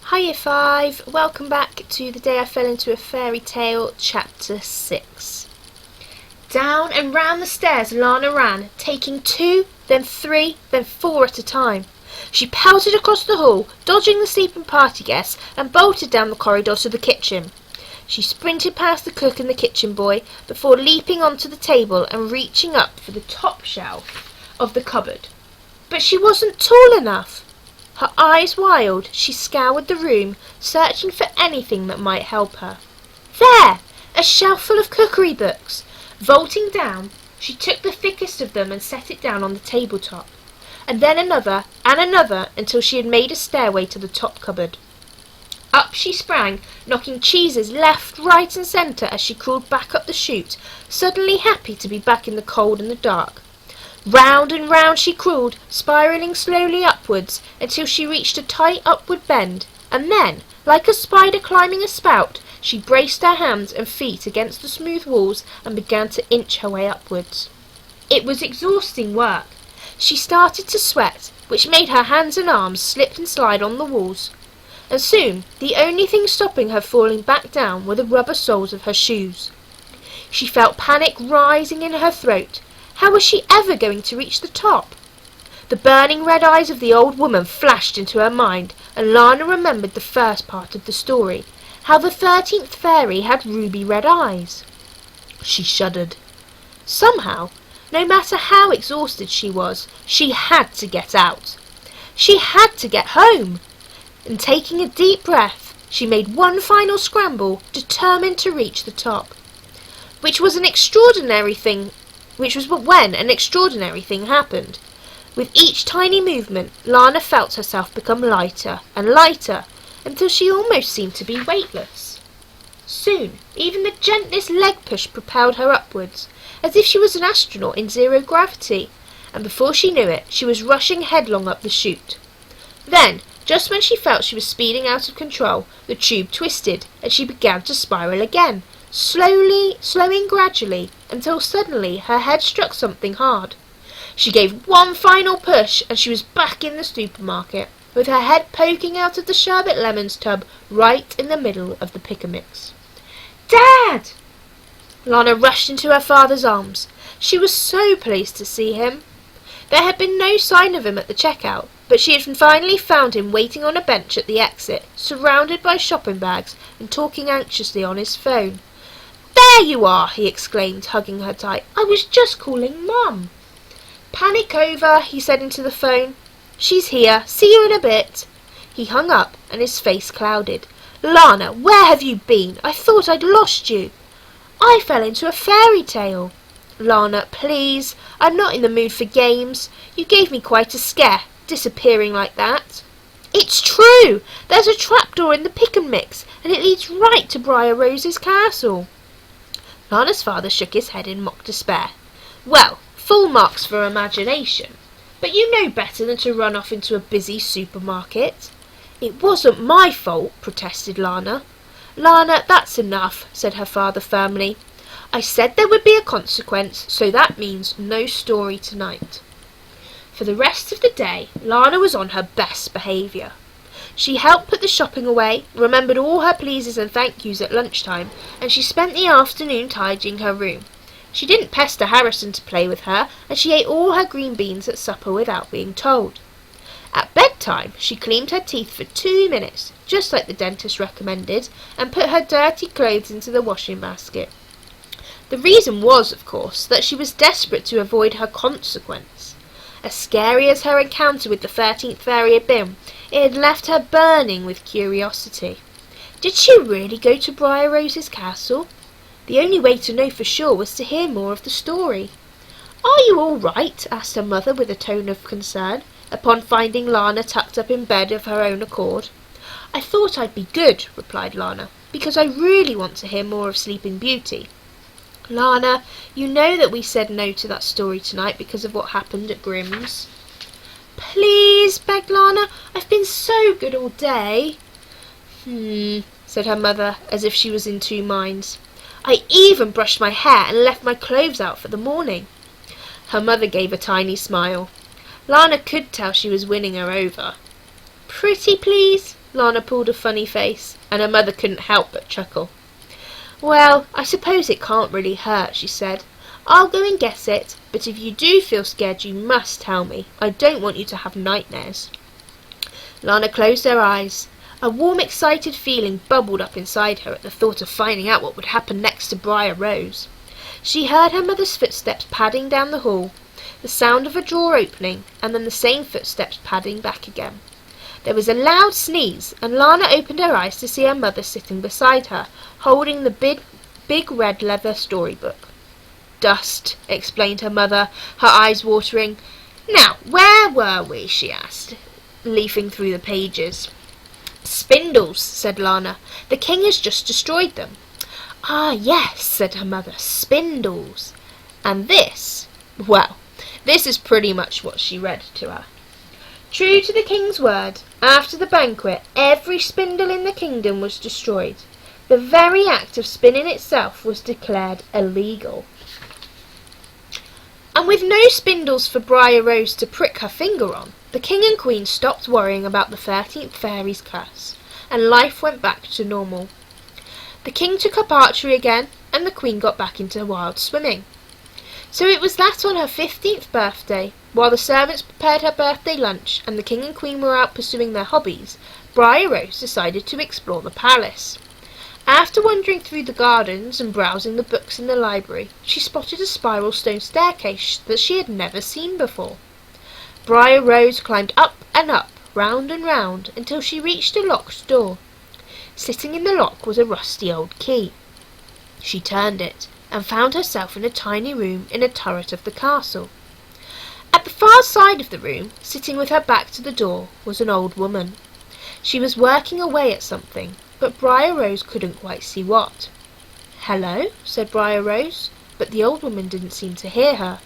Hi Year 5, welcome back to The Day I Fell Into a Fairy Tale, Chapter 6. Down and round the stairs Lana ran, taking 2, then 3, then 4 at a time. She pelted across the hall, dodging the sleeping party guests, and bolted down the corridor to the kitchen. She sprinted past the cook and the kitchen boy, before leaping onto the table and reaching up for the top shelf of the cupboard. But she wasn't tall enough. Her eyes wild, she scoured the room, searching for anything that might help her. There! A shelf full of cookery books. Vaulting down, she took the thickest of them and set it down on the tabletop, and then another and another until she had made a stairway to the top cupboard. Up she sprang, knocking cheeses left, right and centre as she crawled back up the chute, suddenly happy to be back in the cold and the dark. Round and round she crawled, spiralling slowly upwards, until she reached a tight upward bend, and then, like a spider climbing a spout, she braced her hands and feet against the smooth walls and began to inch her way upwards. It was exhausting work. She started to sweat, which made her hands and arms slip and slide on the walls, and soon the only thing stopping her falling back down were the rubber soles of her shoes. She felt panic rising in her throat. How was she ever going to reach the top? The burning red eyes of the old woman flashed into her mind, and Lana remembered the first part of the story, how the 13th fairy had ruby red eyes. She shuddered. Somehow, no matter how exhausted she was, she had to get out. She had to get home. And taking a deep breath, she made one final scramble, determined to reach the top. Which was when an extraordinary thing happened. With each tiny movement, Lana felt herself become lighter and lighter, until she almost seemed to be weightless. Soon, even the gentlest leg push propelled her upwards, as if she was an astronaut in zero gravity, and before she knew it, she was rushing headlong up the chute. Then, just when she felt she was speeding out of control, the tube twisted, and she began to spiral again, slowing gradually, until suddenly her head struck something hard. She gave one final push, and she was back in the supermarket, with her head poking out of the sherbet lemons tub right in the middle of the pick-a-mix. Dad! Lana rushed into her father's arms. She was so pleased to see him. There had been no sign of him at the checkout, but she had finally found him waiting on a bench at the exit, surrounded by shopping bags and talking anxiously on his phone. There you are, he exclaimed, hugging her tight. I was just calling Mum. Panic over, he said into the phone. She's here. See you in a bit. He hung up, and his face clouded. Lana, where have you been? I thought I'd lost you. I fell into a fairy tale. Lana, please. I'm not in the mood for games. You gave me quite a scare, disappearing like that. It's true. There's a trapdoor in the pick-and-mix, and it leads right to Briar Rose's castle. Lana's father shook his head in mock despair. Well, full marks for imagination. But you know better than to run off into a busy supermarket. It wasn't my fault, protested Lana. Lana, that's enough, said her father firmly. I said there would be a consequence, so that means no story tonight. For the rest of the day, Lana was on her best behaviour. She helped put the shopping away, remembered all her pleases and thank yous at lunchtime, and she spent the afternoon tidying her room. She didn't pester Harrison to play with her, and she ate all her green beans at supper without being told. At bedtime, she cleaned her teeth for 2 minutes, just like the dentist recommended, and put her dirty clothes into the washing basket. The reason was, of course, that she was desperate to avoid her consequence. As scary as her encounter with the 13th fairy had been, it had left her burning with curiosity. Did she really go to Briar Rose's castle? The only way to know for sure was to hear more of the story. Are you all right? Asked her mother with a tone of concern, upon finding Lana tucked up in bed of her own accord. I thought I'd be good, replied Lana, because I really want to hear more of Sleeping Beauty. Lana, you know that we said no to that story tonight because of what happened at Grimm's. Please, begged Lana. I've been so good all day. Said her mother, as if she was in two minds. I even brushed my hair and left my clothes out for the morning. Her mother gave a tiny smile. Lana could tell she was winning her over. Pretty please? Lana pulled a funny face, and her mother couldn't help but chuckle. Well, I suppose it can't really hurt, she said. I'll go and guess it, but if you do feel scared you must tell me. I don't want you to have nightmares. Lana closed her eyes. A warm, excited feeling bubbled up inside her at the thought of finding out what would happen next to Briar Rose. She heard her mother's footsteps padding down the hall, the sound of a drawer opening, and then the same footsteps padding back again. There was a loud sneeze, and Lana opened her eyes to see her mother sitting beside her, holding the big red leather storybook. Dust, explained her mother, her eyes watering. Now, where were we? She asked, leafing through the pages. Spindles, said Lana. The king has just destroyed them. Ah, yes, said her mother, spindles. And this, well, this is pretty much what she read to her. True to the king's word, after the banquet, every spindle in the kingdom was destroyed. The very act of spinning itself was declared illegal. And with no spindles for Briar Rose to prick her finger on, the king and queen stopped worrying about the 13th fairy's curse, and life went back to normal. The king took up archery again, and the queen got back into wild swimming. So it was that on her 15th birthday, while the servants prepared her birthday lunch and the king and queen were out pursuing their hobbies, Briar Rose decided to explore the palace. After wandering through the gardens and browsing the books in the library, she spotted a spiral stone staircase that she had never seen before. Briar Rose climbed up and up, round and round, until she reached a locked door. Sitting in the lock was a rusty old key. She turned it, and found herself in a tiny room in a turret of the castle. At the far side of the room, sitting with her back to the door, was an old woman. She was working away at something, but Briar Rose couldn't quite see what. "Hello," said Briar Rose, but the old woman didn't seem to hear her.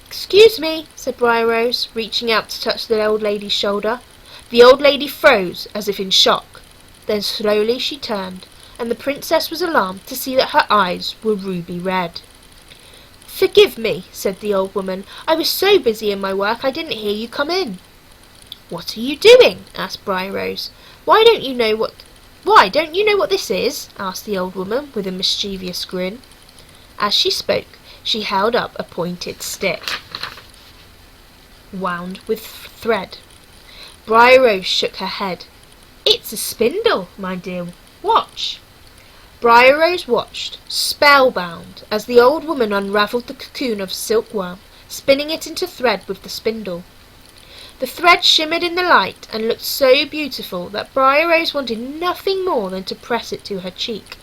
"Excuse me," said Briar Rose, reaching out to touch the old lady's shoulder. The old lady froze, as if in shock. Then slowly she turned, and the princess was alarmed to see that her eyes were ruby red. "Forgive me," said the old woman. "I was so busy in my work I didn't hear you come in." "What are you doing?" asked Briar Rose. Why don't you know what this is?" asked the old woman with a mischievous grin. As she spoke, she held up a pointed stick, wound with thread. Briar Rose shook her head. "It's a spindle, my dear. Watch." Briar Rose watched, spellbound, as the old woman unravelled the cocoon of silkworm, spinning it into thread with the spindle. The thread shimmered in the light and looked so beautiful that Briar Rose wanted nothing more than to press it to her cheek.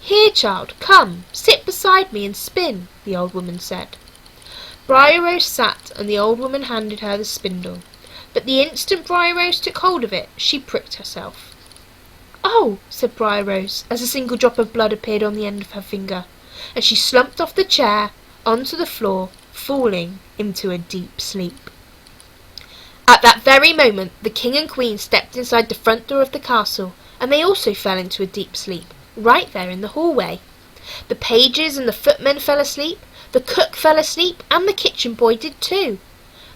"Here, child, come, sit beside me and spin," the old woman said. Briar Rose sat, and the old woman handed her the spindle, but the instant Briar Rose took hold of it, she pricked herself. "Oh," said Briar Rose, as a single drop of blood appeared on the end of her finger, and she slumped off the chair onto the floor, falling into a deep sleep. At that very moment, the king and queen stepped inside the front door of the castle, and they also fell into a deep sleep, right there in the hallway. The pages and the footmen fell asleep, the cook fell asleep, and the kitchen boy did too.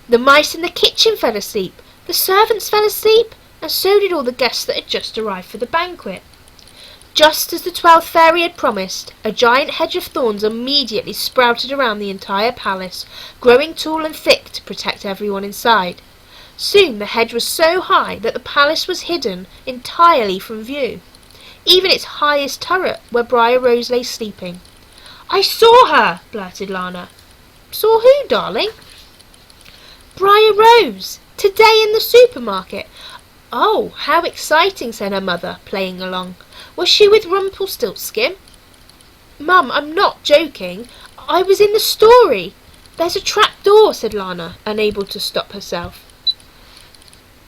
The mice in the kitchen fell asleep, the servants fell asleep, and so did all the guests that had just arrived for the banquet. Just as the 12th fairy had promised, a giant hedge of thorns immediately sprouted around the entire palace, growing tall and thick to protect everyone inside. Soon the hedge was so high that the palace was hidden entirely from view, even its highest turret where Briar Rose lay sleeping. "I saw her!" blurted Lana. "Saw who, darling?" "Briar Rose! Today in the supermarket." "Oh, how exciting," said her mother, playing along. "Was she with Rumpelstiltskin?" "Mum, I'm not joking. I was in the story. There's a trap door," said Lana, unable to stop herself.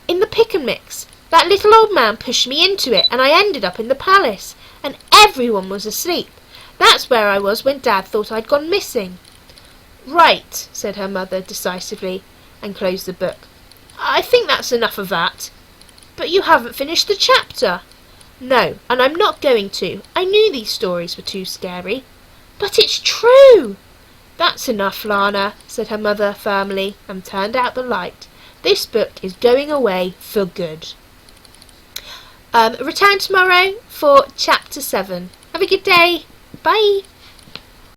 "In the pick and mix. That little old man pushed me into it, and I ended up in the palace, and everyone was asleep. That's where I was when Dad thought I'd gone missing." "Right," said her mother decisively, and closed the book. "I think that's enough of that." "But you haven't finished the chapter." "No, and I'm not going to. I knew these stories were too scary." "But it's true." "That's enough, Lana," said her mother firmly, and turned out the light. "This book is going away for good." Return tomorrow for chapter 7. Have a good day. Bye.